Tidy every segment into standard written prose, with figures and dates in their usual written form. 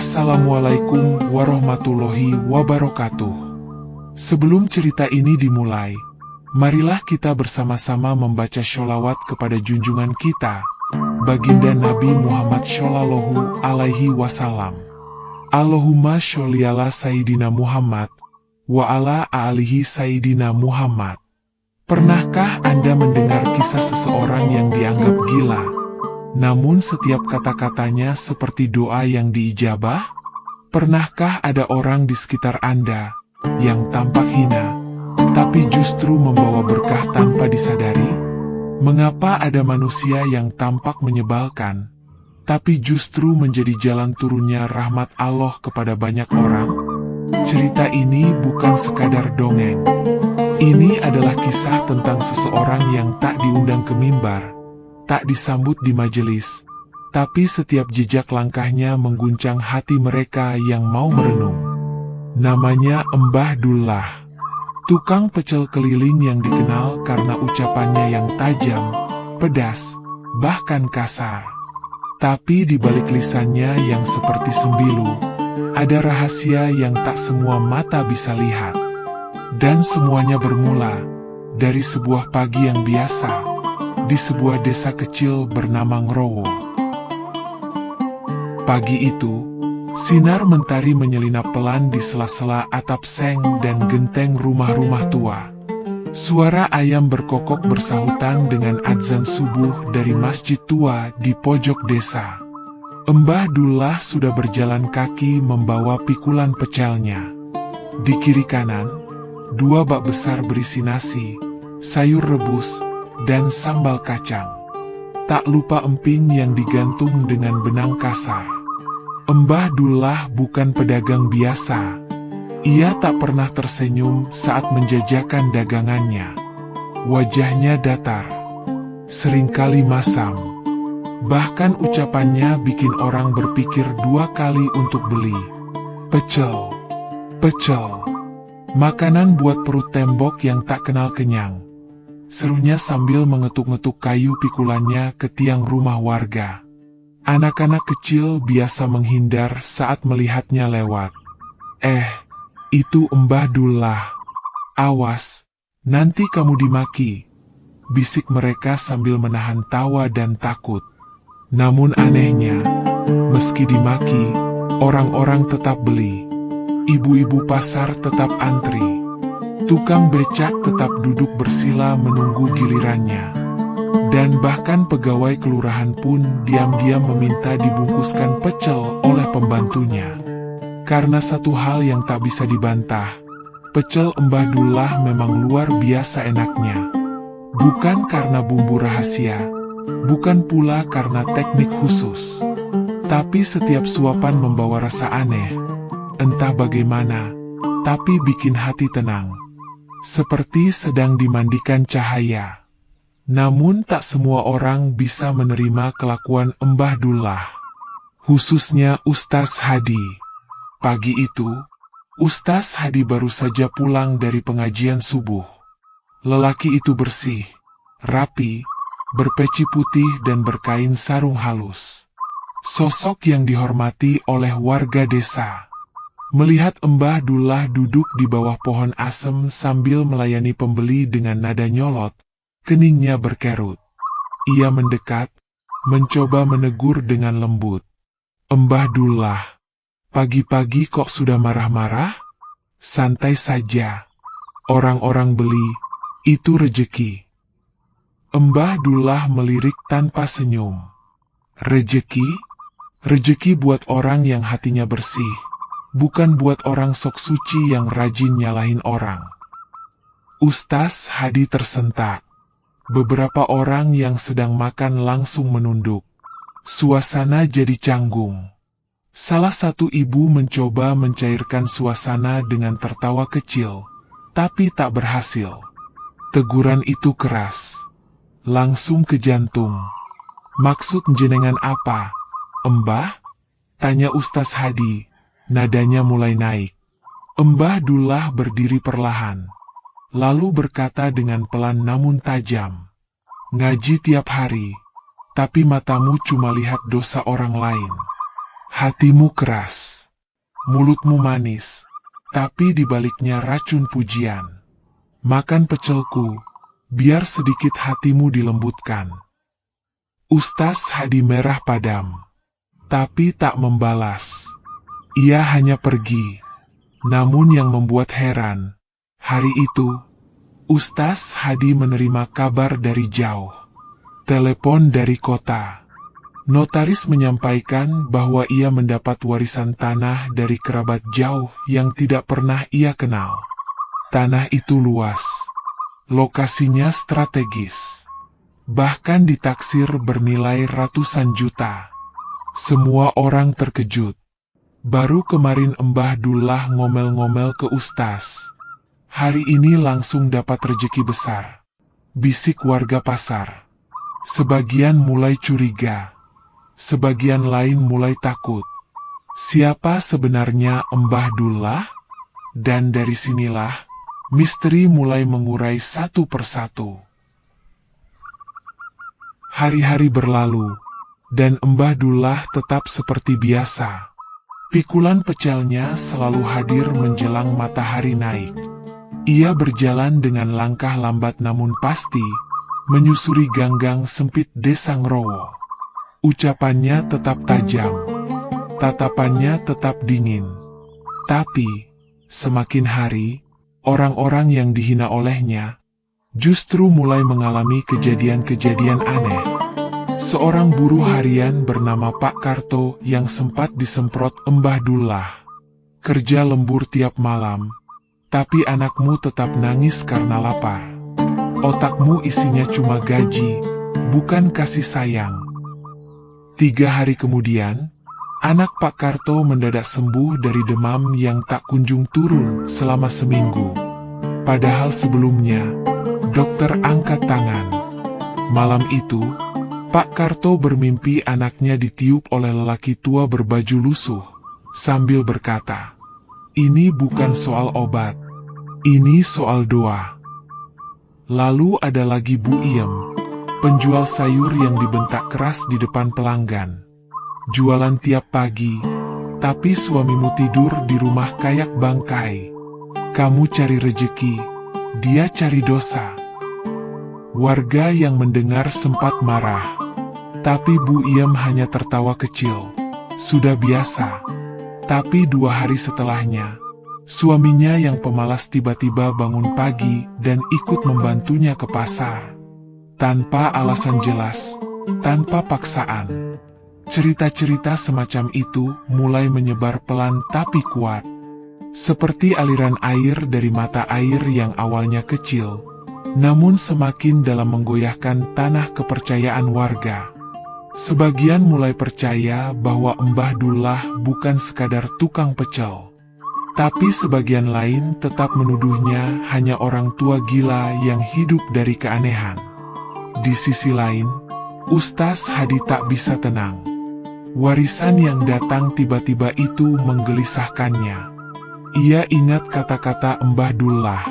Assalamualaikum warahmatullahi wabarakatuh. Sebelum cerita ini dimulai, marilah kita bersama-sama membaca sholawat kepada junjungan kita, Baginda Nabi Muhammad Shallallahu Alaihi Wasallam. Allahumma sholli ala Sayyidina Muhammad, wa ala alihi Sayyidina Muhammad. Pernahkah Anda mendengar kisah seseorang yang dianggap gila, namun setiap kata-katanya seperti doa yang diijabah? Pernahkah ada orang di sekitar Anda yang tampak hina, tapi justru membawa berkah tanpa disadari? Mengapa ada manusia yang tampak menyebalkan, tapi justru menjadi jalan turunnya rahmat Allah kepada banyak orang? Cerita ini bukan sekadar dongeng. Ini adalah kisah tentang seseorang yang tak diundang ke mimbar, tak disambut di majelis, tapi setiap jejak langkahnya mengguncang hati mereka yang mau merenung. Namanya Mbah Dullah, tukang pecel keliling yang dikenal karena ucapannya yang tajam, pedas, bahkan kasar. Tapi di balik lisannya yang seperti sembilu, ada rahasia yang tak semua mata bisa lihat. Dan semuanya bermula dari sebuah pagi yang biasa di sebuah desa kecil bernama Ngrowo. Pagi itu, sinar mentari menyelinap pelan di sela-sela atap seng dan genteng rumah-rumah tua. Suara ayam berkokok bersahutan dengan adzan subuh dari masjid tua di pojok desa. Mbah Dullah sudah berjalan kaki membawa pikulan pecelnya. Di kiri kanan, 2 bak besar berisi nasi, sayur rebus, dan sambal kacang. Tak lupa emping yang digantung dengan benang kasar. Mbah Dullah bukan pedagang biasa. Ia tak pernah tersenyum saat menjajakan dagangannya. Wajahnya datar, seringkali masam. Bahkan ucapannya bikin orang berpikir 2 kali untuk beli. Pecel, pecel. Makanan buat perut tembok yang tak kenal kenyang. Serunya sambil mengetuk-ngetuk kayu pikulannya ke tiang rumah warga. Anak-anak kecil biasa menghindar saat melihatnya lewat. Itu Mbah Dullah. Awas, nanti kamu dimaki, bisik mereka sambil menahan tawa dan takut. Namun anehnya, meski dimaki, orang-orang tetap beli. Ibu-ibu pasar tetap antri. Tukang becak tetap duduk bersila menunggu gilirannya. Dan bahkan pegawai kelurahan pun diam-diam meminta dibungkuskan pecel oleh pembantunya. Karena satu hal yang tak bisa dibantah, pecel Mbah Dullah memang luar biasa enaknya. Bukan karena bumbu rahasia, bukan pula karena teknik khusus, tapi setiap suapan membawa rasa aneh. Entah bagaimana, tapi bikin hati tenang. Seperti sedang dimandikan cahaya. Namun tak semua orang bisa menerima kelakuan Mbah Dullah. Khususnya Ustaz Hadi. Pagi itu, Ustaz Hadi baru saja pulang dari pengajian subuh. Lelaki itu bersih, rapi, berpeci putih dan berkain sarung halus. Sosok yang dihormati oleh warga desa. Melihat Mbah Dullah duduk di bawah pohon asem sambil melayani pembeli dengan nada nyolot, keningnya berkerut. Ia mendekat, mencoba menegur dengan lembut. Mbah Dullah, pagi-pagi kok sudah marah-marah? Santai saja. Orang-orang beli, itu rejeki. Mbah Dullah melirik tanpa senyum. Rejeki? Rejeki buat orang yang hatinya bersih. Bukan buat orang sok suci yang rajin nyalahin orang. Ustaz Hadi tersentak. Beberapa orang yang sedang makan langsung menunduk. Suasana jadi canggung. Salah satu ibu mencoba mencairkan suasana dengan tertawa kecil, tapi tak berhasil. Teguran itu keras. Langsung ke jantung. Maksud jenengan apa, Mbah? Tanya Ustaz Hadi. Nadanya mulai naik. Mbah Dullah berdiri perlahan. Lalu berkata dengan pelan namun tajam. Ngaji tiap hari, tapi matamu cuma lihat dosa orang lain. Hatimu keras, mulutmu manis, tapi di baliknya racun pujian. Makan pecelku, biar sedikit hatimu dilembutkan. Ustaz Hadi merah padam, tapi tak membalas. Ia hanya pergi. Namun yang membuat heran, hari itu, Ustaz Hadi menerima kabar dari jauh. Telepon dari kota. Notaris menyampaikan bahwa ia mendapat warisan tanah dari kerabat jauh yang tidak pernah ia kenal. Tanah itu luas. Lokasinya strategis. Bahkan ditaksir bernilai ratusan juta. Semua orang terkejut. Baru kemarin Mbah Dullah ngomel-ngomel ke Ustaz. Hari ini langsung dapat rejeki besar. Bisik warga pasar. Sebagian mulai curiga. Sebagian lain mulai takut. Siapa sebenarnya Mbah Dullah? Dan dari sinilah, misteri mulai mengurai satu persatu. Hari-hari berlalu, dan Mbah Dullah tetap seperti biasa. Pikulan pecelnya selalu hadir menjelang matahari naik. Ia berjalan dengan langkah lambat namun pasti, menyusuri gang-gang sempit desa Ngrowo. Ucapannya tetap tajam, tatapannya tetap dingin. Tapi, semakin hari, orang-orang yang dihina olehnya, justru mulai mengalami kejadian-kejadian aneh. Seorang buruh harian bernama Pak Karto yang sempat disemprot Mbah Dullah. Kerja lembur tiap malam, tapi anakmu tetap nangis karena lapar. Otakmu isinya cuma gaji, bukan kasih sayang. 3 hari kemudian, anak Pak Karto mendadak sembuh dari demam yang tak kunjung turun selama seminggu. Padahal sebelumnya, dokter angkat tangan. Malam itu, Pak Karto bermimpi anaknya ditiup oleh lelaki tua berbaju lusuh, sambil berkata, "Ini bukan soal obat, ini soal doa." Lalu ada lagi Bu Iem, penjual sayur yang dibentak keras di depan pelanggan. Jualan tiap pagi, tapi suamimu tidur di rumah kayak bangkai. Kamu cari rejeki, dia cari dosa. Warga yang mendengar sempat marah. Tapi Bu Iem hanya tertawa kecil. Sudah biasa. Tapi 2 hari setelahnya, suaminya yang pemalas tiba-tiba bangun pagi dan ikut membantunya ke pasar. Tanpa alasan jelas, tanpa paksaan. Cerita-cerita semacam itu mulai menyebar pelan tapi kuat. Seperti aliran air dari mata air yang awalnya kecil, namun semakin dalam menggoyahkan tanah kepercayaan warga. Sebagian mulai percaya bahwa Mbah Dullah bukan sekadar tukang pecel. Tapi sebagian lain tetap menuduhnya hanya orang tua gila yang hidup dari keanehan. Di sisi lain, Ustaz Hadi tak bisa tenang. Warisan yang datang tiba-tiba itu menggelisahkannya. Ia ingat kata-kata Mbah Dullah.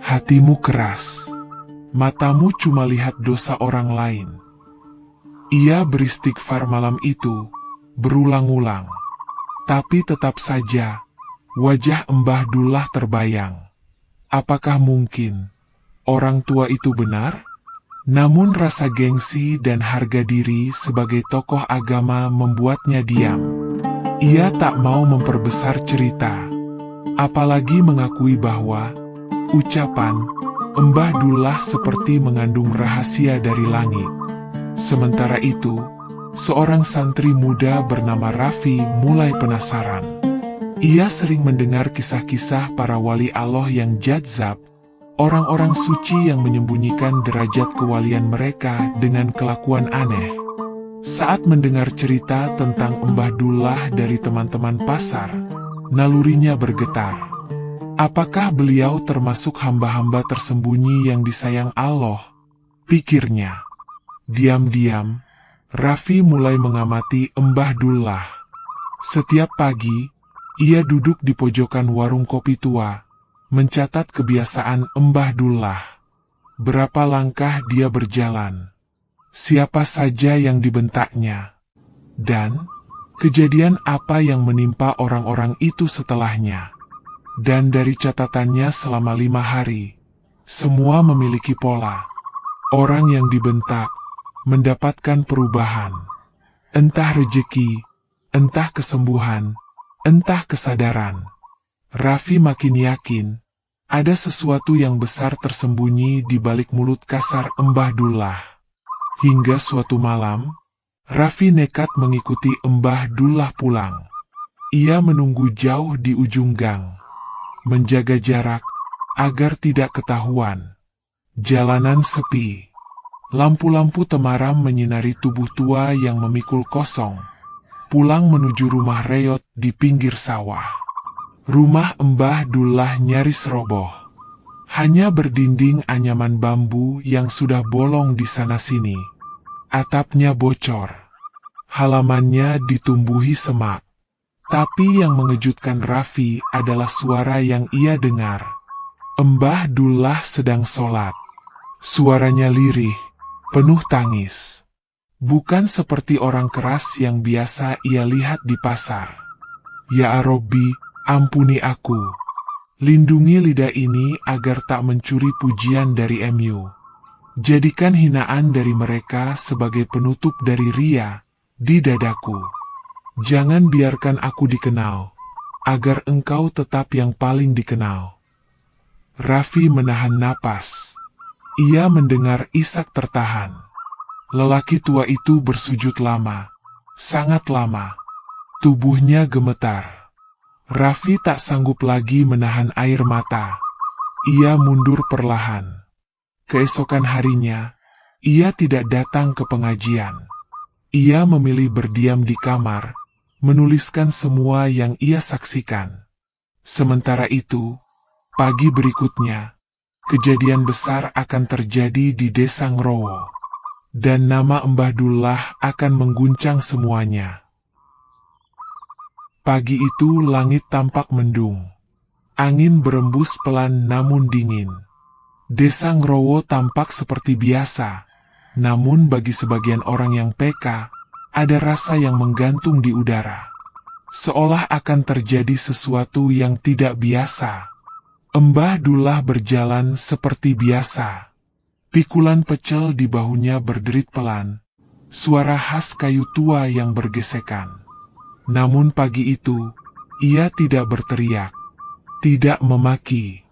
Hatimu keras. Matamu cuma lihat dosa orang lain. Ia beristighfar malam itu, berulang-ulang. Tapi tetap saja, wajah Mbah Dullah terbayang. Apakah mungkin orang tua itu benar? Namun rasa gengsi dan harga diri sebagai tokoh agama membuatnya diam. Ia tak mau memperbesar cerita, apalagi mengakui bahwa ucapan Mbah Dullah seperti mengandung rahasia dari langit. Sementara itu, seorang santri muda bernama Raffi mulai penasaran. Ia sering mendengar kisah-kisah para wali Allah yang jadzab, orang-orang suci yang menyembunyikan derajat kewalian mereka dengan kelakuan aneh. Saat mendengar cerita tentang Mbah Dullah dari teman-teman pasar, nalurinya bergetar. Apakah beliau termasuk hamba-hamba tersembunyi yang disayang Allah? Pikirnya. Diam-diam, Raffi mulai mengamati Mbah Dullah. Setiap pagi, ia duduk di pojokan warung kopi tua, mencatat kebiasaan Mbah Dullah. Berapa langkah dia berjalan, siapa saja yang dibentaknya, dan kejadian apa yang menimpa orang-orang itu setelahnya. Dan dari catatannya selama 5 hari, semua memiliki pola. Orang yang dibentak, mendapatkan perubahan. Entah rejeki, entah kesembuhan, entah kesadaran. Raffi makin yakin, ada sesuatu yang besar tersembunyi di balik mulut kasar Mbah Dullah. Hingga suatu malam, Raffi nekat mengikuti Mbah Dullah pulang. Ia menunggu jauh di ujung gang, menjaga jarak agar tidak ketahuan. Jalanan sepi. Lampu-lampu temaram menyinari tubuh tua yang memikul kosong. Pulang menuju rumah reot di pinggir sawah. Rumah Mbah Dullah nyaris roboh. Hanya berdinding anyaman bambu yang sudah bolong di sana-sini. Atapnya bocor. Halamannya ditumbuhi semak. Tapi yang mengejutkan Raffi adalah suara yang ia dengar. Mbah Dullah sedang sholat. Suaranya lirih, penuh tangis. Bukan seperti orang keras yang biasa ia lihat di pasar. Ya Robbi, ampuni aku. Lindungi lidah ini agar tak mencuri pujian dari MU. Jadikan hinaan dari mereka sebagai penutup dari ria di dadaku. Jangan biarkan aku dikenal, agar engkau tetap yang paling dikenal. Raffi menahan napas. Ia mendengar isak tertahan. Lelaki tua itu bersujud lama, sangat lama. Tubuhnya gemetar. Raffi tak sanggup lagi menahan air mata. Ia mundur perlahan. Keesokan harinya, ia tidak datang ke pengajian. Ia memilih berdiam di kamar, menuliskan semua yang ia saksikan. Sementara itu, pagi berikutnya, kejadian besar akan terjadi di desa Ngrowo. Dan nama Mbah Dullah akan mengguncang semuanya. Pagi itu langit tampak mendung. Angin berembus pelan namun dingin. Desa Ngrowo tampak seperti biasa. Namun bagi sebagian orang yang peka, ada rasa yang menggantung di udara. Seolah akan terjadi sesuatu yang tidak biasa. Mbah Dullah berjalan seperti biasa. Pikulan pecel di bahunya berderit pelan. Suara khas kayu tua yang bergesekan. Namun pagi itu, ia tidak berteriak. Tidak memaki.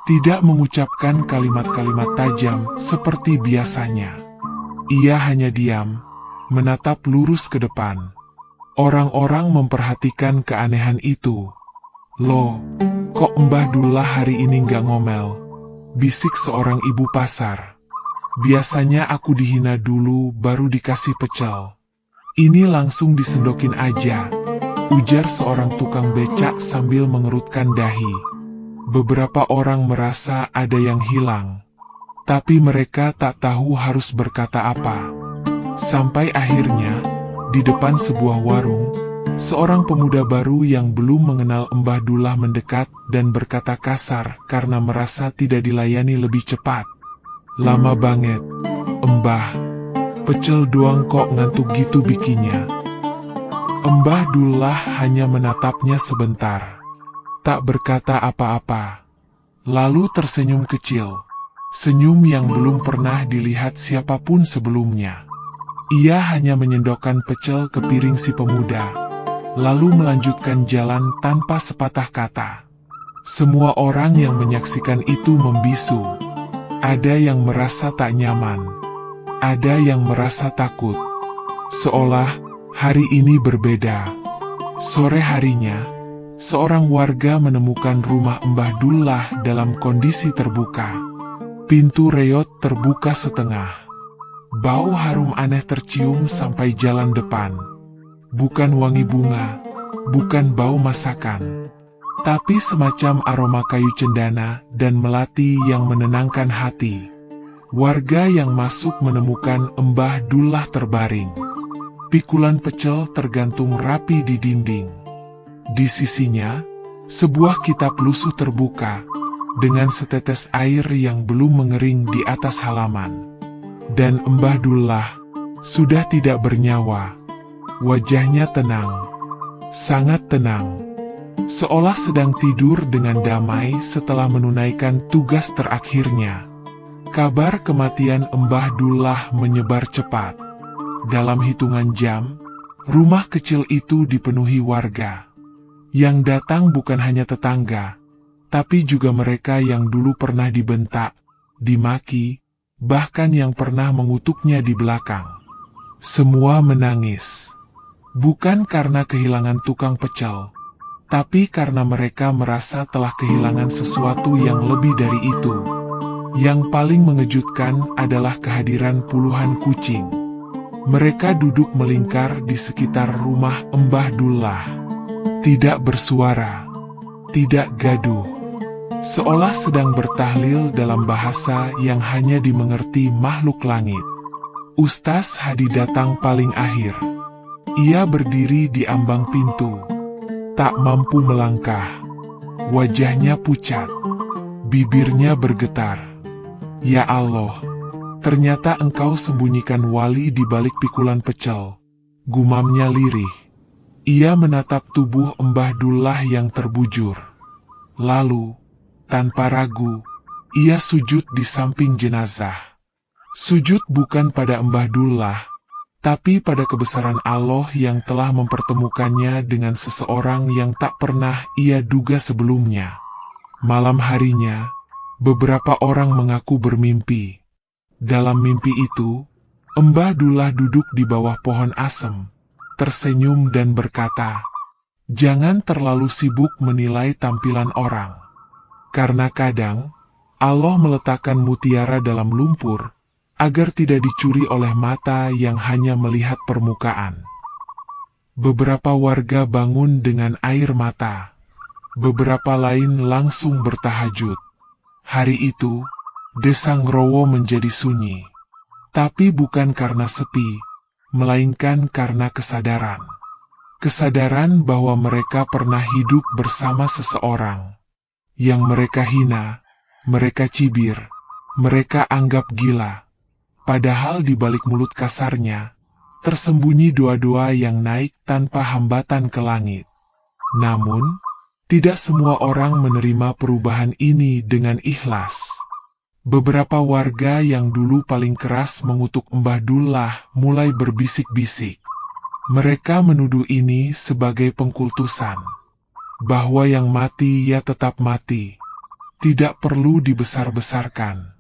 Tidak mengucapkan kalimat-kalimat tajam seperti biasanya. Ia hanya diam, menatap lurus ke depan. Orang-orang memperhatikan keanehan itu. Loh, kok Mbah Dullah hari ini nggak ngomel? Bisik seorang ibu pasar. Biasanya aku dihina dulu baru dikasih pecel. Ini langsung disendokin aja, ujar seorang tukang becak sambil mengerutkan dahi. Beberapa orang merasa ada yang hilang. Tapi mereka tak tahu harus berkata apa. Sampai akhirnya, di depan sebuah warung, seorang pemuda baru yang belum mengenal Mbah Dullah mendekat dan berkata kasar karena merasa tidak dilayani lebih cepat. Lama banget, Mbah. Pecel doang kok ngantuk gitu bikinnya. Mbah Dullah hanya menatapnya sebentar. Tak berkata apa-apa. Lalu tersenyum kecil. Senyum yang belum pernah dilihat siapapun sebelumnya. Ia hanya menyendokkan pecel ke piring si pemuda, lalu melanjutkan jalan tanpa sepatah kata. Semua orang yang menyaksikan itu membisu. Ada yang merasa tak nyaman. Ada yang merasa takut. Seolah hari ini berbeda. Sore harinya, seorang warga menemukan rumah Mbah Dullah dalam kondisi terbuka. Pintu reot terbuka setengah. Bau harum aneh tercium sampai jalan depan. Bukan wangi bunga, bukan bau masakan, tapi semacam aroma kayu cendana dan melati yang menenangkan hati. Warga yang masuk menemukan Mbah Dullah terbaring. Pikulan pecel tergantung rapi di dinding. Di sisinya, sebuah kitab lusuh terbuka, dengan setetes air yang belum mengering di atas halaman. Dan Mbah Dullah sudah tidak bernyawa. Wajahnya tenang, sangat tenang, seolah sedang tidur dengan damai setelah menunaikan tugas terakhirnya. Kabar kematian Mbah Dullah menyebar cepat. Dalam hitungan jam, rumah kecil itu dipenuhi warga. Yang datang bukan hanya tetangga, tapi juga mereka yang dulu pernah dibentak, dimaki, bahkan yang pernah mengutuknya di belakang. Semua menangis. Bukan karena kehilangan tukang pecel, tapi karena mereka merasa telah kehilangan sesuatu yang lebih dari itu. Yang paling mengejutkan adalah kehadiran puluhan kucing. Mereka duduk melingkar di sekitar rumah Mbah Dullah. Tidak bersuara, tidak gaduh. Seolah sedang bertahlil dalam bahasa yang hanya dimengerti makhluk langit. Ustaz Hadi datang paling akhir. Ia berdiri di ambang pintu. Tak mampu melangkah. Wajahnya pucat. Bibirnya bergetar. Ya Allah, ternyata engkau sembunyikan wali di balik pikulan pecel. Gumamnya lirih. Ia menatap tubuh Mbah Dullah yang terbujur. Lalu, tanpa ragu, ia sujud di samping jenazah. Sujud bukan pada Mbah Dullah, tapi pada kebesaran Allah yang telah mempertemukannya dengan seseorang yang tak pernah ia duga sebelumnya. Malam harinya, beberapa orang mengaku bermimpi. Dalam mimpi itu, Mbah Dullah duduk di bawah pohon asem, tersenyum dan berkata, "Jangan terlalu sibuk menilai tampilan orang. Karena kadang, Allah meletakkan mutiara dalam lumpur, agar tidak dicuri oleh mata yang hanya melihat permukaan." Beberapa warga bangun dengan air mata. Beberapa lain langsung bertahajud. Hari itu, Desa Ngrowo menjadi sunyi. Tapi bukan karena sepi, melainkan karena kesadaran. Kesadaran bahwa mereka pernah hidup bersama seseorang yang mereka hina, mereka cibir, mereka anggap gila. Padahal di balik mulut kasarnya, tersembunyi doa-doa yang naik tanpa hambatan ke langit. Namun, tidak semua orang menerima perubahan ini dengan ikhlas. Beberapa warga yang dulu paling keras mengutuk Mbah Dullah mulai berbisik-bisik. Mereka menuduh ini sebagai pengkultusan. Bahwa yang mati ya tetap mati. Tidak perlu dibesar-besarkan.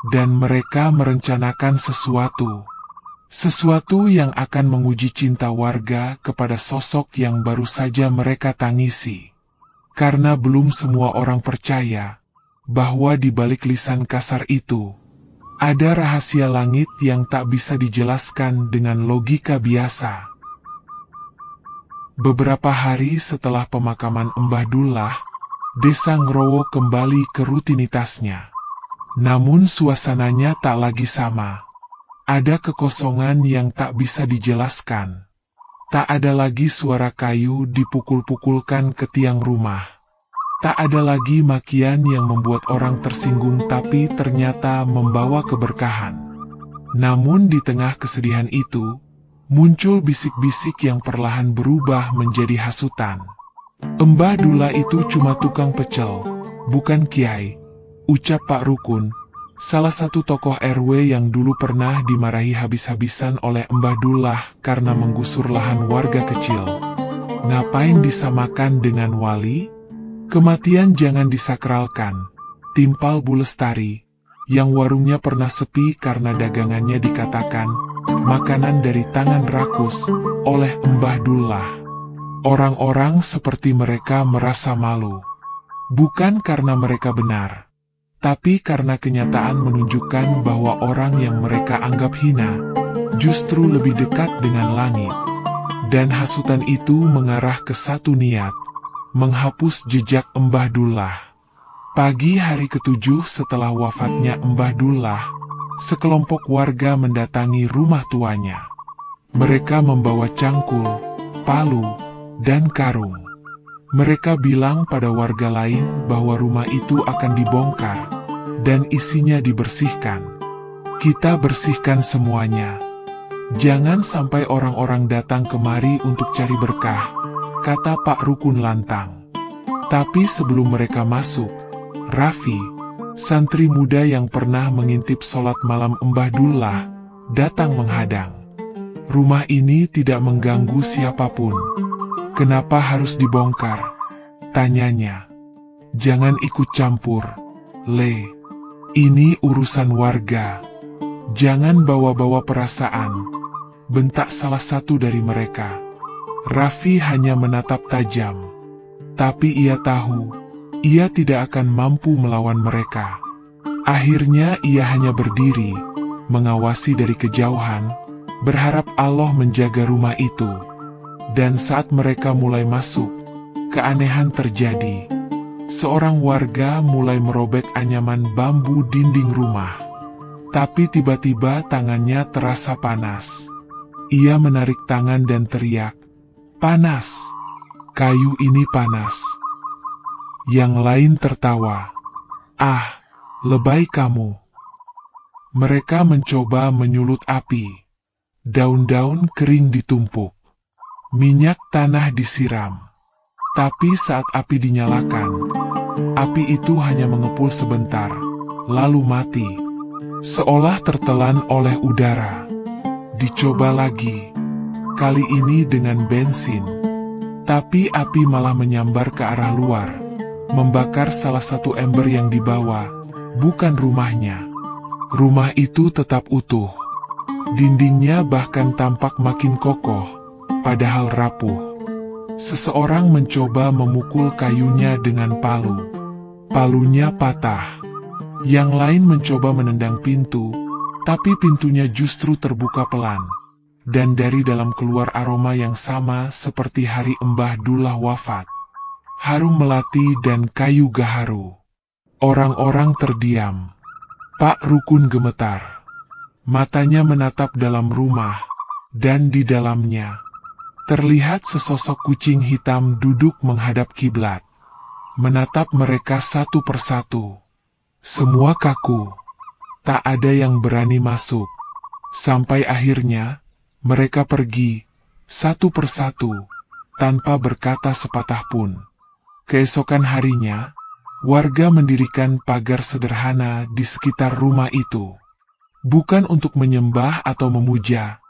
Dan mereka merencanakan sesuatu. Sesuatu yang akan menguji cinta warga kepada sosok yang baru saja mereka tangisi. Karena belum semua orang percaya bahwa di balik lisan kasar itu, ada rahasia langit yang tak bisa dijelaskan dengan logika biasa. Beberapa hari setelah pemakaman Mbah Dullah, Desa Ngrowo kembali ke rutinitasnya. Namun suasananya tak lagi sama. Ada kekosongan yang tak bisa dijelaskan. Tak ada lagi suara kayu dipukul-pukulkan ke tiang rumah. Tak ada lagi makian yang membuat orang tersinggung tapi ternyata membawa keberkahan. Namun di tengah kesedihan itu, muncul bisik-bisik yang perlahan berubah menjadi hasutan. Mbah Dullah itu cuma tukang pecel, bukan kiai, ucap Pak Rukun, salah satu tokoh RW yang dulu pernah dimarahi habis-habisan oleh Mbah Dullah karena menggusur lahan warga kecil. Ngapain disamakan dengan wali? Kematian jangan disakralkan, timpal Bu Lestari, yang warungnya pernah sepi karena dagangannya dikatakan makanan dari tangan rakus oleh Mbah Dullah. Orang-orang seperti mereka merasa malu. Bukan karena mereka benar, tapi karena kenyataan menunjukkan bahwa orang yang mereka anggap hina, justru lebih dekat dengan langit. Dan hasutan itu mengarah ke satu niat, menghapus jejak Mbah Dullah. Pagi hari ke-7 setelah wafatnya Mbah Dullah, sekelompok warga mendatangi rumah tuanya. Mereka membawa cangkul, palu, dan karung. Mereka bilang pada warga lain bahwa rumah itu akan dibongkar, dan isinya dibersihkan. Kita bersihkan semuanya. "Jangan sampai orang-orang datang kemari untuk cari berkah," kata Pak Rukun lantang. Tapi sebelum mereka masuk, Raffi, santri muda yang pernah mengintip sholat malam Mbah Dullah, datang menghadang. "Rumah ini tidak mengganggu siapapun. Kenapa harus dibongkar?" tanyanya. "Jangan ikut campur, Le. Ini urusan warga. Jangan bawa-bawa perasaan," bentak salah satu dari mereka. Raffi hanya menatap tajam. Tapi ia tahu, ia tidak akan mampu melawan mereka. Akhirnya ia hanya berdiri, mengawasi dari kejauhan, berharap Allah menjaga rumah itu. Dan saat mereka mulai masuk, keanehan terjadi. Seorang warga mulai merobek anyaman bambu dinding rumah. Tapi tiba-tiba tangannya terasa panas. Ia menarik tangan dan teriak, "Panas! Kayu ini panas!" Yang lain tertawa. "Ah, lebay kamu." Mereka mencoba menyulut api. Daun-daun kering ditumpuk. Minyak tanah disiram. Tapi saat api dinyalakan, api itu hanya mengepul sebentar, lalu mati. Seolah tertelan oleh udara. Dicoba lagi. Kali ini dengan bensin. Tapi api malah menyambar ke arah luar, membakar salah satu ember yang dibawa, bukan rumahnya. Rumah itu tetap utuh. Dindingnya bahkan tampak makin kokoh, padahal rapuh. Seseorang mencoba memukul kayunya dengan palu. Palunya patah. Yang lain mencoba menendang pintu, tapi pintunya justru terbuka pelan. Dan dari dalam keluar aroma yang sama seperti hari Mbah Dullah wafat. Harum melati dan kayu gaharu. Orang-orang terdiam. Pak Rukun gemetar. Matanya menatap dalam rumah, dan di dalamnya terlihat sesosok kucing hitam duduk menghadap kiblat. Menatap mereka satu persatu. Semua kaku. Tak ada yang berani masuk. Sampai akhirnya, mereka pergi, satu persatu, tanpa berkata sepatah pun. Keesokan harinya, warga mendirikan pagar sederhana di sekitar rumah itu. Bukan untuk menyembah atau memuja,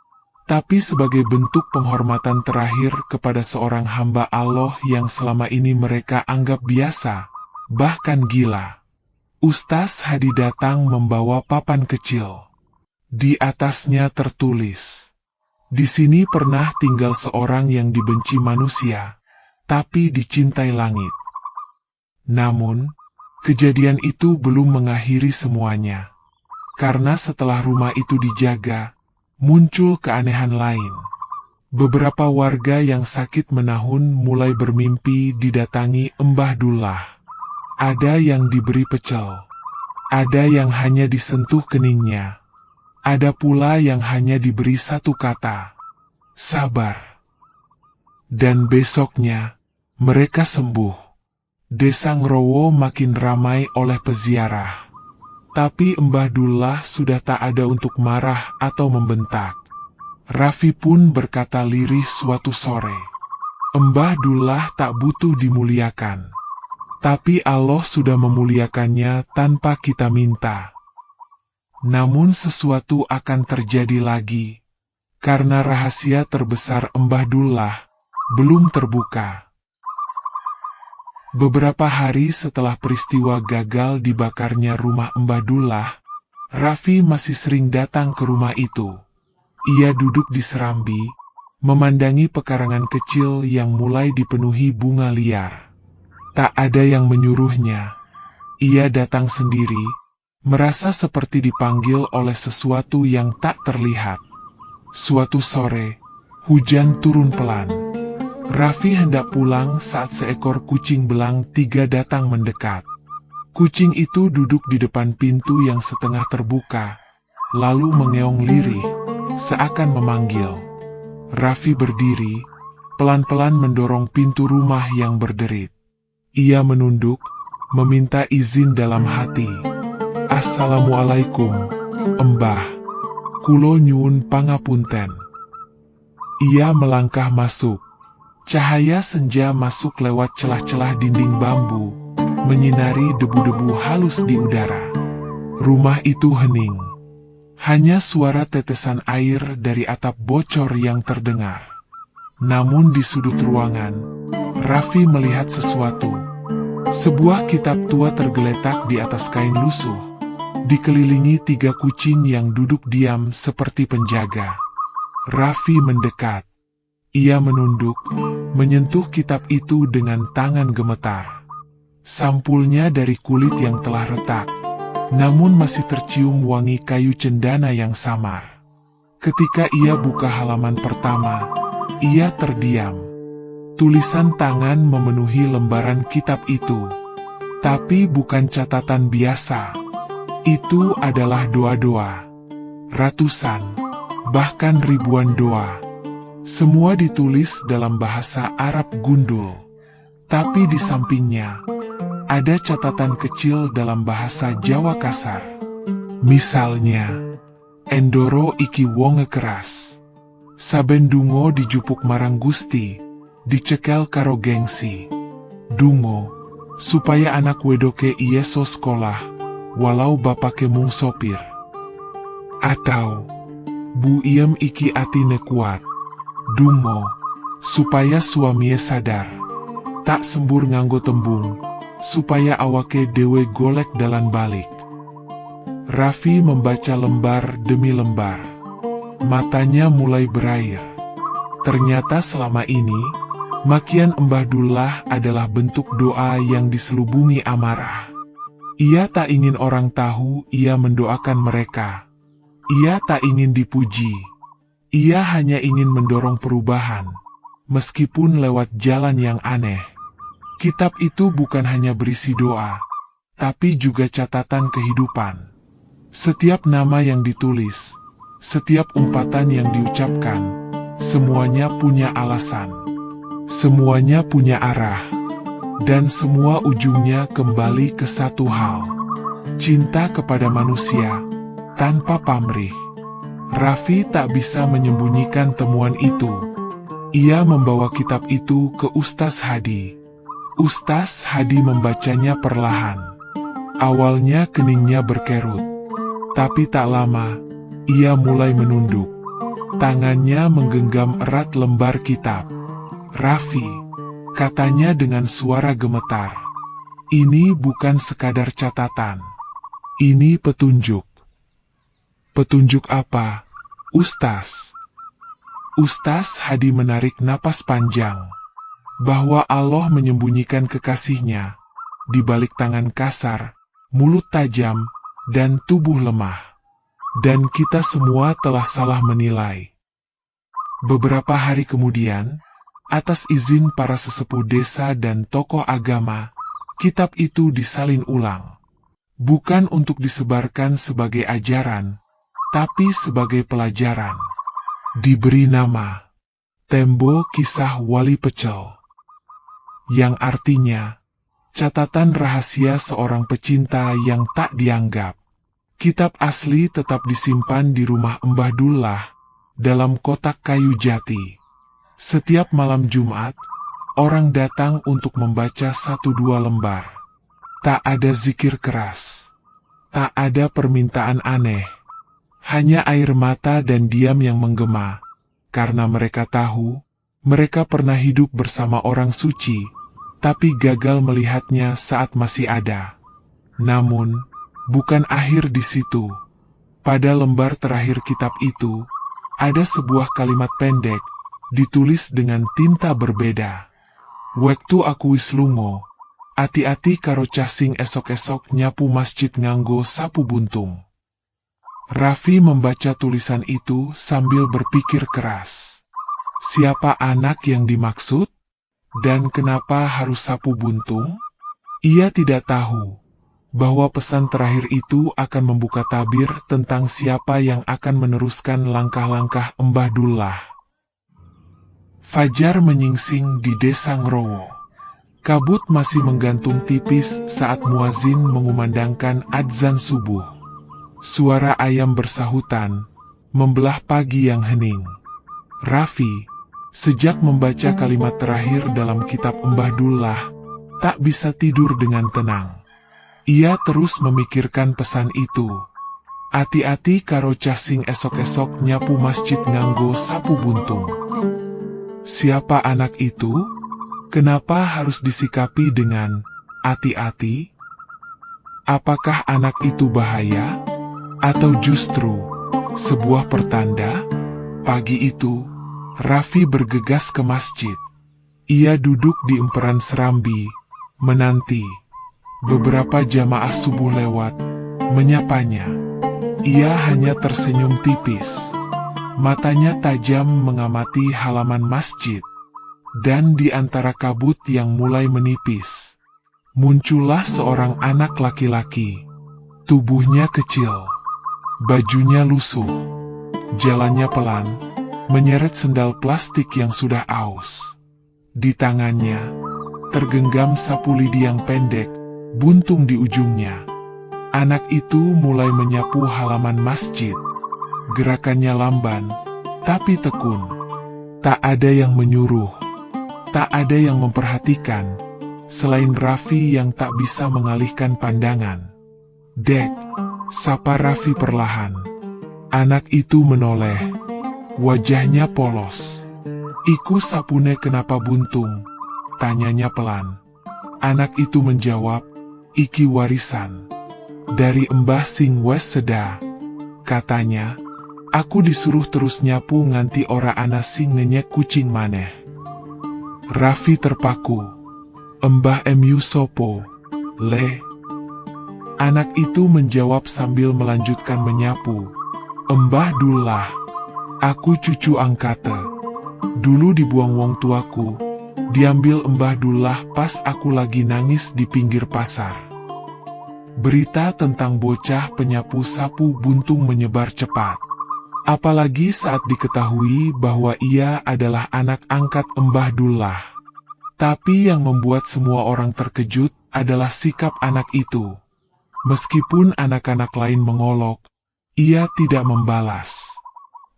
tapi sebagai bentuk penghormatan terakhir kepada seorang hamba Allah yang selama ini mereka anggap biasa, bahkan gila. Ustaz Hadi datang membawa papan kecil. Di atasnya tertulis, "Di sini pernah tinggal seorang yang dibenci manusia, tapi dicintai langit." Namun, kejadian itu belum mengakhiri semuanya. Karena setelah rumah itu dijaga, muncul keanehan lain. Beberapa warga yang sakit menahun mulai bermimpi didatangi Mbah Dullah. Ada yang diberi pecel. Ada yang hanya disentuh keningnya. Ada pula yang hanya diberi satu kata, "Sabar." Dan besoknya, mereka sembuh. Desa Ngrowo makin ramai oleh peziarah. Tapi Mbah Dullah sudah tak ada untuk marah atau membentak. Raffi pun berkata lirih suatu sore, "Mbah Dullah tak butuh dimuliakan. Tapi Allah sudah memuliakannya tanpa kita minta." Namun sesuatu akan terjadi lagi. Karena rahasia terbesar Mbah Dullah belum terbuka. Beberapa hari setelah peristiwa gagal dibakarnya rumah Mbah Dullah, Raffi masih sering datang ke rumah itu. Ia duduk di serambi, memandangi pekarangan kecil yang mulai dipenuhi bunga liar. Tak ada yang menyuruhnya. Ia datang sendiri, merasa seperti dipanggil oleh sesuatu yang tak terlihat. Suatu sore, hujan turun pelan. Raffi hendak pulang saat seekor kucing belang 3 datang mendekat. Kucing itu duduk di depan pintu yang setengah terbuka, lalu mengeong lirih, seakan memanggil. Raffi berdiri, pelan-pelan mendorong pintu rumah yang berderit. Ia menunduk, meminta izin dalam hati. "Assalamualaikum, Mbah." Kulo nyuwun pangapunten. Ia melangkah masuk. Cahaya senja masuk lewat celah-celah dinding bambu, menyinari debu-debu halus di udara. Rumah itu hening. Hanya suara tetesan air dari atap bocor yang terdengar. Namun di sudut ruangan, Raffi melihat sesuatu. Sebuah kitab tua tergeletak di atas kain lusuh, dikelilingi 3 kucing yang duduk diam seperti penjaga. Raffi mendekat. Ia menunduk, menyentuh kitab itu dengan tangan gemetar. Sampulnya dari kulit yang telah retak, namun masih tercium wangi kayu cendana yang samar. Ketika ia buka halaman pertama, ia terdiam. Tulisan tangan memenuhi lembaran kitab itu. Tapi bukan catatan biasa. Itu adalah doa-doa. Ratusan, bahkan ribuan doa. Semua ditulis dalam bahasa Arab gundul. Tapi di sampingnya, ada catatan kecil dalam bahasa Jawa kasar. Misalnya, Endoro iki wonge keras. Saben dungo dijupuk marang Gusti, dicekel karo gengsi. Dungo, supaya anak wedoke iyeso sekolah, walau bapake mung sopir. Atau, Bu iem iki atine kuat. Dungo, supaya suamie sadar. Tak sembur nganggo tembung, supaya awake dewe golek dalan balik. Raffi membaca lembar demi lembar. Matanya mulai berair. Ternyata selama ini, makian Mbah Dullah adalah bentuk doa yang diselubungi amarah. Ia tak ingin orang tahu ia mendoakan mereka. Ia tak ingin dipuji. Ia hanya ingin mendorong perubahan, meskipun lewat jalan yang aneh. Kitab itu bukan hanya berisi doa, tapi juga catatan kehidupan. Setiap nama yang ditulis, setiap umpatan yang diucapkan, semuanya punya alasan. Semuanya punya arah. Dan semua ujungnya kembali ke satu hal. Cinta kepada manusia, tanpa pamrih. Raffi tak bisa menyembunyikan temuan itu. Ia membawa kitab itu ke Ustaz Hadi. Ustaz Hadi membacanya perlahan. Awalnya keningnya berkerut. Tapi tak lama, ia mulai menunduk. Tangannya menggenggam erat lembar kitab. Raffi, katanya dengan suara gemetar. Ini bukan sekadar catatan. Ini petunjuk. Petunjuk apa, Ustaz? Ustaz Hadi menarik napas panjang. Bahwa Allah menyembunyikan kekasihnya di balik tangan kasar, mulut tajam, dan tubuh lemah. Dan kita semua telah salah menilai. Beberapa hari kemudian, atas izin para sesepuh desa dan tokoh agama, kitab itu disalin ulang. Bukan untuk disebarkan sebagai ajaran, tapi sebagai pelajaran. Diberi nama Tembo Kisah Wali Pecel, yang artinya catatan rahasia seorang pecinta yang tak dianggap. Kitab asli tetap disimpan di rumah Mbah Dullah dalam kotak kayu jati. Setiap malam Jumat, orang datang untuk membaca 1-2 lembar. Tak ada zikir keras, tak ada permintaan aneh. Hanya air mata dan diam yang menggema, karena mereka tahu, mereka pernah hidup bersama orang suci, tapi gagal melihatnya saat masih ada. Namun, bukan akhir di situ. Pada lembar terakhir kitab itu, ada sebuah kalimat pendek, ditulis dengan tinta berbeda. Wektu aku wis lungo, ati-ati karo casing esok-esok nyapu masjid nganggo sapu buntung. Raffi membaca tulisan itu sambil berpikir keras. Siapa anak yang dimaksud? Dan kenapa harus sapu buntung? Ia tidak tahu bahwa pesan terakhir itu akan membuka tabir tentang siapa yang akan meneruskan langkah-langkah Mbah Dullah. Fajar menyingsing di desa Ngrowo. Kabut masih menggantung tipis saat muazin mengumandangkan adzan subuh. Suara ayam bersahutan, membelah pagi yang hening. Raffi, sejak membaca kalimat terakhir dalam kitab Mbah Dullah, tak bisa tidur dengan tenang. Ia terus memikirkan pesan itu. Ati-ati karo cah sing esok-esok nyapu masjid nganggo sapu buntung. Siapa anak itu? Kenapa harus disikapi dengan ati-ati? Apakah anak itu bahaya? Atau justru sebuah pertanda? Pagi itu, Raffi bergegas ke masjid. Ia duduk di emperan serambi, menanti. Beberapa jamaah subuh lewat, menyapanya. Ia hanya tersenyum tipis. Matanya tajam mengamati halaman masjid. Dan di antara kabut yang mulai menipis, muncullah seorang anak laki-laki. Tubuhnya kecil, bajunya lusuh, jalannya pelan, menyeret sendal plastik yang sudah aus. Di tangannya, tergenggam sapu lidi yang pendek, buntung di ujungnya. Anak itu mulai menyapu halaman masjid. Gerakannya lamban, tapi tekun. Tak ada yang menyuruh, tak ada yang memperhatikan, selain Raffi yang tak bisa mengalihkan pandangan. "Dek," sapa Raffi perlahan. Anak itu menoleh, wajahnya polos. "Iku sapune kenapa buntung?" tanyanya pelan. Anak itu menjawab, "Iki warisan dari Mbah sing wes seda. Katanya, aku disuruh terus nyapu nganti ora ana sing ngenyek kucing maneh." Raffi terpaku. "Mbah MU sopo, Le?" Anak itu menjawab sambil melanjutkan menyapu, "Mbah Dullah, aku cucu angkate. Dulu dibuang wong tuaku, diambil Mbah Dullah pas aku lagi nangis di pinggir pasar." Berita tentang bocah penyapu sapu buntung menyebar cepat. Apalagi saat diketahui bahwa ia adalah anak angkat Mbah Dullah. Tapi yang membuat semua orang terkejut adalah sikap anak itu. Meskipun anak-anak lain mengolok, ia tidak membalas.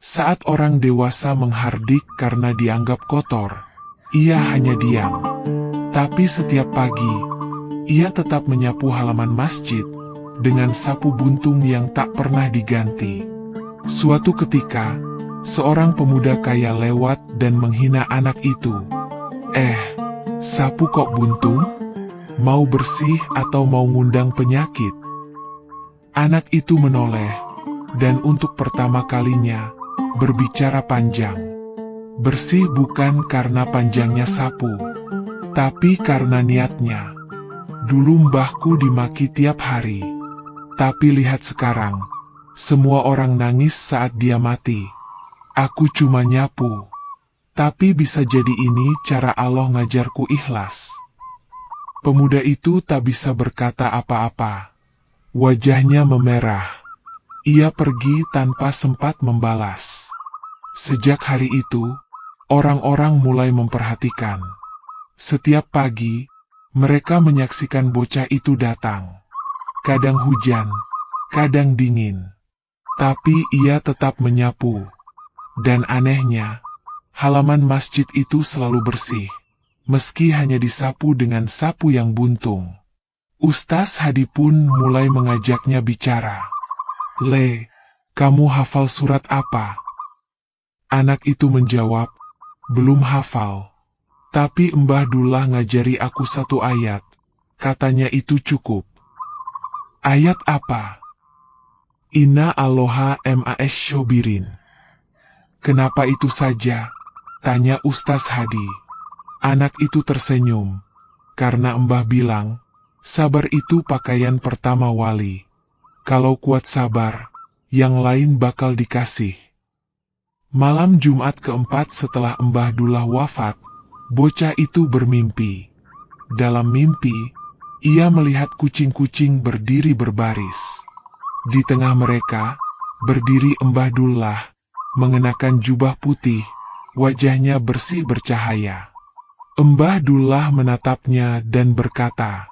Saat orang dewasa menghardik karena dianggap kotor, ia hanya diam. Tapi setiap pagi, ia tetap menyapu halaman masjid dengan sapu buntung yang tak pernah diganti. Suatu ketika, seorang pemuda kaya lewat dan menghina anak itu. Sapu kok buntung? Mau bersih atau mau ngundang penyakit?" Anak itu menoleh, dan untuk pertama kalinya, berbicara panjang. Bersih bukan karena panjangnya sapu, tapi karena niatnya. "Dulu mbahku dimaki tiap hari. Tapi lihat sekarang, semua orang nangis saat dia mati. Aku cuma nyapu. Tapi bisa jadi ini cara Allah ngajarku ikhlas." Pemuda itu tak bisa berkata apa-apa. Wajahnya memerah. Ia pergi tanpa sempat membalas. Sejak hari itu, orang-orang mulai memperhatikan. Setiap pagi, mereka menyaksikan bocah itu datang. Kadang hujan, kadang dingin. Tapi ia tetap menyapu. Dan anehnya, halaman masjid itu selalu bersih, meski hanya disapu dengan sapu yang buntung. Ustaz Hadi pun mulai mengajaknya bicara. "Le, kamu hafal surat apa?" Anak itu menjawab, "Belum hafal. Tapi Mbah Dullah ngajari aku satu ayat. Katanya itu cukup." "Ayat apa?" "Inna Allaha mas syobirin." "Kenapa itu saja?" tanya Ustaz Hadi. Anak itu tersenyum, karena Mbah bilang, sabar itu pakaian pertama wali. Kalau kuat sabar, yang lain bakal dikasih. Malam Jumat keempat setelah Mbah Dullah wafat, bocah itu bermimpi. Dalam mimpi, ia melihat kucing-kucing berdiri berbaris. Di tengah mereka, berdiri Mbah Dullah, mengenakan jubah putih, wajahnya bersih bercahaya. Mbah Dullah menatapnya dan berkata,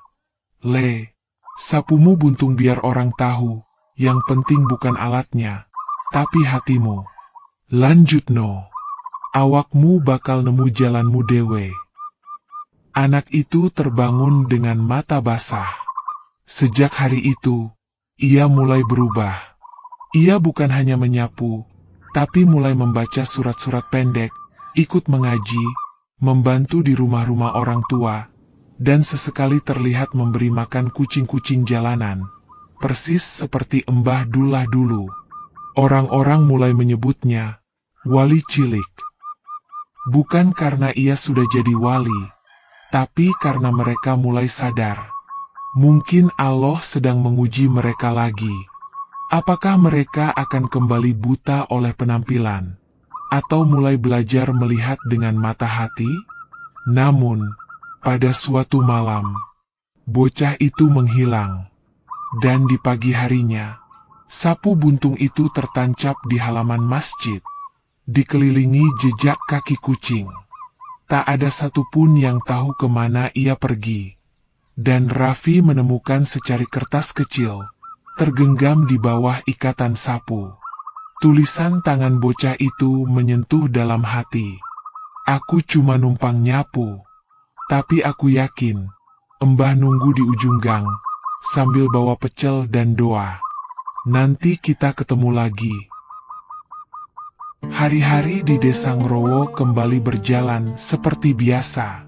"Le, sapumu buntung biar orang tahu, yang penting bukan alatnya, tapi hatimu. Lanjutno, awakmu bakal nemu jalanmu dewe. Anak itu terbangun dengan mata basah. Sejak hari itu, ia mulai berubah. Ia bukan hanya menyapu, tapi mulai membaca surat-surat pendek, ikut mengaji, membantu di rumah-rumah orang tua, dan sesekali terlihat memberi makan kucing-kucing jalanan. Persis seperti Mbah Dullah dulu. Orang-orang mulai menyebutnya wali cilik. Bukan karena ia sudah jadi wali, tapi karena mereka mulai sadar. Mungkin Allah sedang menguji mereka lagi. Apakah mereka akan kembali buta oleh penampilan? Atau mulai belajar melihat dengan mata hati? Namun, pada suatu malam, bocah itu menghilang. Dan di pagi harinya, sapu buntung itu tertancap di halaman masjid, dikelilingi jejak kaki kucing. Tak ada satupun yang tahu kemana ia pergi. Dan Raffi menemukan secari kertas kecil, tergenggam di bawah ikatan sapu. Tulisan tangan bocah itu menyentuh dalam hati. Aku cuma numpang nyapu. Tapi aku yakin, Mbah nunggu di ujung gang, sambil bawa pecel dan doa. Nanti kita ketemu lagi. Hari-hari di Desa Ngrowo kembali berjalan seperti biasa.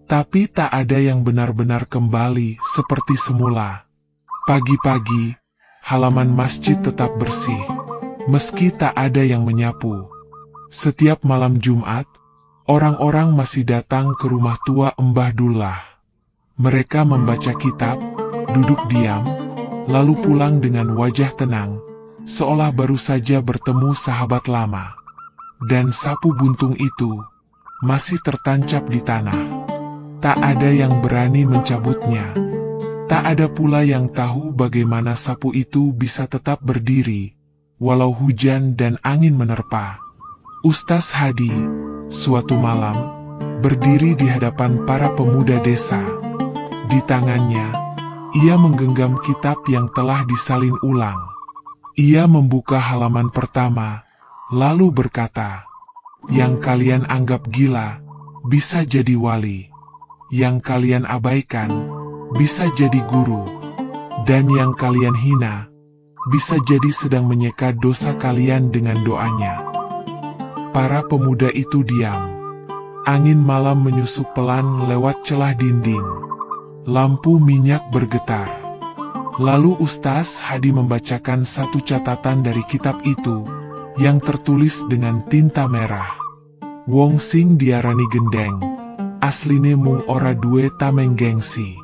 Tapi tak ada yang benar-benar kembali seperti semula. Pagi-pagi, halaman masjid tetap bersih, meski tak ada yang menyapu. Setiap malam Jumat, orang-orang masih datang ke rumah tua Mbah Dullah. Mereka membaca kitab, duduk diam, lalu pulang dengan wajah tenang, seolah baru saja bertemu sahabat lama. Dan sapu buntung itu masih tertancap di tanah. Tak ada yang berani mencabutnya. Tak ada pula yang tahu bagaimana sapu itu bisa tetap berdiri, walau hujan dan angin menerpa. Ustaz Hadi, suatu malam, berdiri di hadapan para pemuda desa. Di tangannya, ia menggenggam kitab yang telah disalin ulang. Ia membuka halaman pertama, lalu berkata, "Yang kalian anggap gila, bisa jadi wali. Yang kalian abaikan, bisa jadi guru. Dan yang kalian hina, bisa jadi sedang menyeka dosa kalian dengan doanya." Para pemuda itu diam. Angin malam menyusup pelan lewat celah dinding. Lampu minyak bergetar. Lalu Ustaz Hadi membacakan satu catatan dari kitab itu, yang tertulis dengan tinta merah. "Wong sing diarani gendeng, asline mung ora duwe tameng gengsi.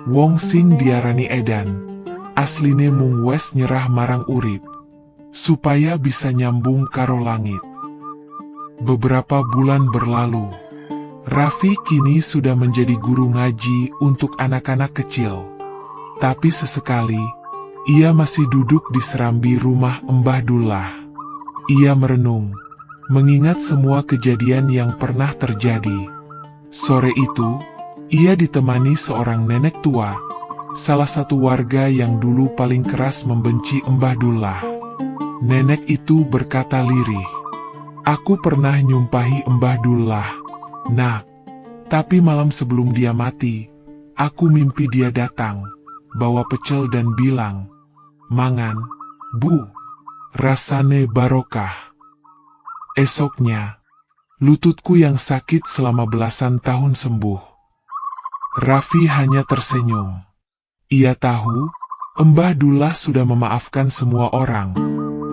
Wong sing diarani edan, asline mung wes nyerah marang urip, supaya bisa nyambung karo langit." Beberapa bulan berlalu. Raffi kini sudah menjadi guru ngaji untuk anak-anak kecil. Tapi sesekali, ia masih duduk di serambi rumah Mbah Dullah. Ia merenung, mengingat semua kejadian yang pernah terjadi. Sore itu, ia ditemani seorang nenek tua, salah satu warga yang dulu paling keras membenci Mbah Dullah. Nenek itu berkata lirih, "Aku pernah nyumpahi Mbah Dullah, Nak. Tapi malam sebelum dia mati, aku mimpi dia datang, bawa pecel dan bilang, 'Mangan, Bu, rasane barokah.' Esoknya, lututku yang sakit selama belasan tahun sembuh." Raffi hanya tersenyum. Ia tahu, Mbah Dullah sudah memaafkan semua orang,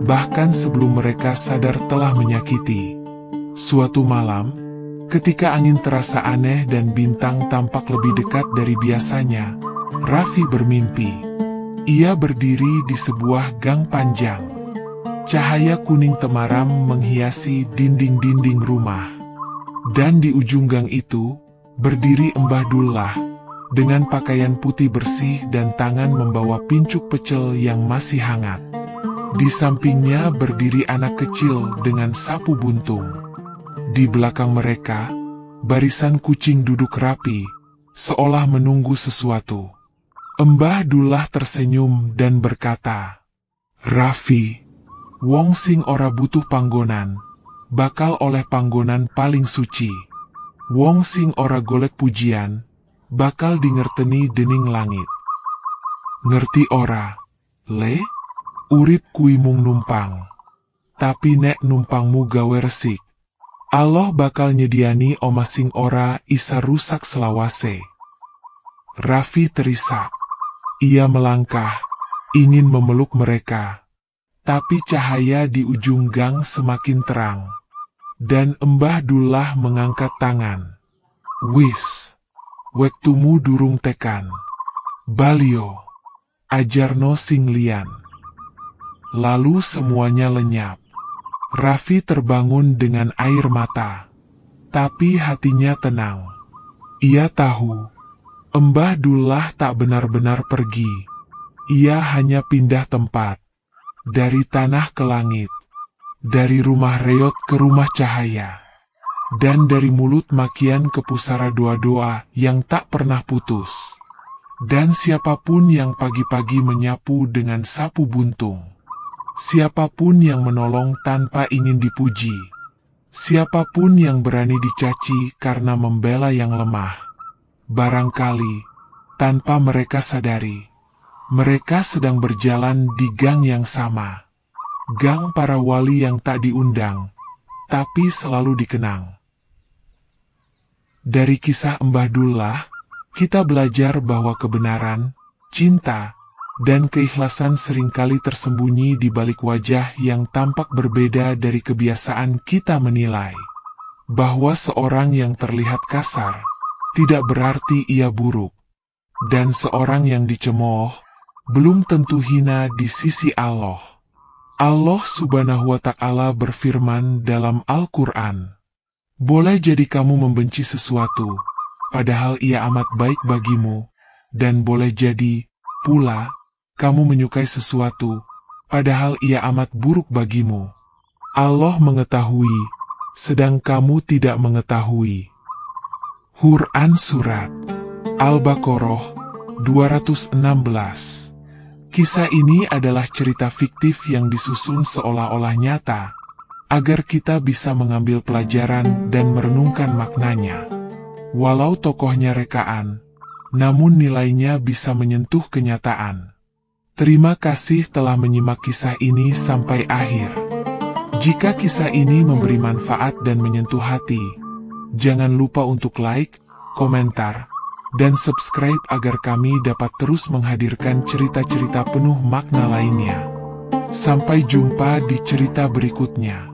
bahkan sebelum mereka sadar telah menyakiti. Suatu malam, ketika angin terasa aneh dan bintang tampak lebih dekat dari biasanya, Raffi bermimpi. Ia berdiri di sebuah gang panjang. Cahaya kuning temaram menghiasi dinding-dinding rumah. Dan di ujung gang itu, berdiri Mbah Dullah, dengan pakaian putih bersih dan tangan membawa pincuk pecel yang masih hangat. Di sampingnya berdiri anak kecil dengan sapu buntung. Di belakang mereka, barisan kucing duduk rapi, seolah menunggu sesuatu. Mbah Dullah tersenyum dan berkata, "Raffi, Wong sing ora butuh panggonan, bakal oleh panggonan paling suci. Wong sing ora golek pujian, bakal dingerteni dening langit. Ngerti ora, Le? Urip kui mung numpang. Tapi nek numpangmu gawe resik, Allah bakal nyediani omah sing ora isa rusak selawase. Raffi terisak. Ia melangkah, ingin memeluk mereka. Tapi cahaya di ujung gang semakin terang. Dan Mbah Dullah mengangkat tangan. Wis, wektumu durung tekan. Balio, ajarno sing liyan. Lalu semuanya lenyap. Raffi terbangun dengan air mata. Tapi hatinya tenang. Ia tahu, Mbah Dullah tak benar-benar pergi. Ia hanya pindah tempat. Dari tanah ke langit, dari rumah reot ke rumah cahaya, dan dari mulut makian ke pusara doa-doa yang tak pernah putus. Dan siapapun yang pagi-pagi menyapu dengan sapu buntung, siapapun yang menolong tanpa ingin dipuji, siapapun yang berani dicaci karena membela yang lemah, barangkali tanpa mereka sadari, mereka sedang berjalan di gang yang sama. Gang para wali yang tak diundang, tapi selalu dikenang. Dari kisah Mbah Dullah, kita belajar bahwa kebenaran, cinta, dan keikhlasan seringkali tersembunyi di balik wajah yang tampak berbeda dari kebiasaan kita menilai. Bahwa seorang yang terlihat kasar, tidak berarti ia buruk. Dan seorang yang dicemooh, belum tentu hina di sisi Allah. Allah Subhanahu wa Ta'ala berfirman dalam Al-Quran, boleh jadi kamu membenci sesuatu, padahal ia amat baik bagimu, dan boleh jadi pula kamu menyukai sesuatu, padahal ia amat buruk bagimu. Allah mengetahui, sedang kamu tidak mengetahui. Quran Surat Al-Baqarah 216. Kisah ini adalah cerita fiktif yang disusun seolah-olah nyata, agar kita bisa mengambil pelajaran dan merenungkan maknanya. Walau tokohnya rekaan, namun nilainya bisa menyentuh kenyataan. Terima kasih telah menyimak kisah ini sampai akhir. Jika kisah ini memberi manfaat dan menyentuh hati, jangan lupa untuk like, komentar, dan subscribe agar kami dapat terus menghadirkan cerita-cerita penuh makna lainnya. Sampai jumpa di cerita berikutnya.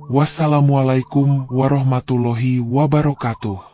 Wassalamualaikum warahmatullahi wabarakatuh.